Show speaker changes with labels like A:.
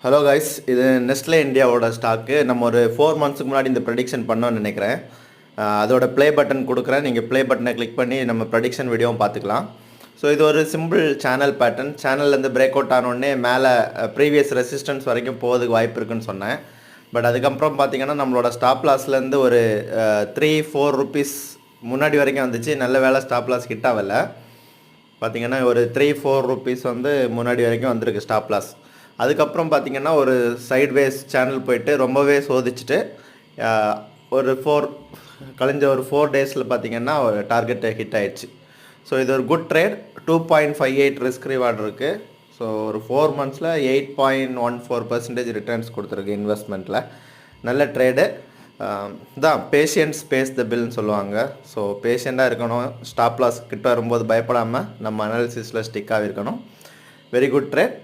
A: Hello guys, இது Nestle இந்தியாவோட stock. நம்ம ஒரு 4 மந்த்ஸுக்கு முன்னாடி இந்த ப்ரெடிக்ஷன் பண்ணோன்னு நினைக்கிறேன். அதோட ப்ளே பட்டன் கொடுக்குறேன். நீங்கள் ப்ளே பட்டனை கிளிக் பண்ணி நம்ம ப்ரெடிக்ஷன் வீடியோவும் பார்த்துக்கலாம். ஸோ இது ஒரு சிம்பிள் சேனல் பேட்டர்ன். சேனல்லேருந்து பிரேக் அவுட் ஆனோடனே மேலே ப்ரீவியஸ் ரெசிஸ்டன்ஸ் வரைக்கும் போகிறதுக்கு வாய்ப்பு இருக்குன்னு சொன்னேன். பட் அதுக்கப்புறம் பார்த்தீங்கன்னா நம்மளோட ஸ்டாப் லாஸ்லேருந்து ஒரு 3-4 ருபீஸ் முன்னாடி வரைக்கும் வந்துச்சு. நல்ல வேலை ஸ்டாப் லாஸ் ஹிட் ஆகலை. பார்த்திங்கன்னா ஒரு 3-4 ருபீஸ் வந்து முன்னாடி வரைக்கும் வந்திருக்கு ஸ்டாப் லாஸ். அதுக்கப்புறம் பார்த்திங்கன்னா ஒரு சைட்வேஸ் சேனல் போயிட்டு ரொம்பவே சோதிச்சுட்டு ஒரு கழிஞ்ச ஒரு 4 டேஸில் பார்த்திங்கன்னா ஒரு டார்கெட்டை ஹிட் ஆயிடுச்சு. ஸோ இது ஒரு குட் ட்ரேட். 2.58 ரிஸ்க் ரிவார்டு இருக்குது. ஸோ ஒரு 4 மந்த்ஸில் 8.14% ரிட்டர்ன்ஸ் கொடுத்துருக்கு இன்வெஸ்ட்மெண்ட்டில். நல்ல ட்ரேடு தான். பேஷியன்ஸ் பேஸ் த பில்னு சொல்லுவாங்க. ஸோ பேஷியண்ட்டாக இருக்கணும். ஸ்டாப் லாஸ் கிட்ட வரும்போது பயப்படாமல் நம்ம அனாலிசிஸில் ஸ்டிக்காக இருக்கணும். Very good trade.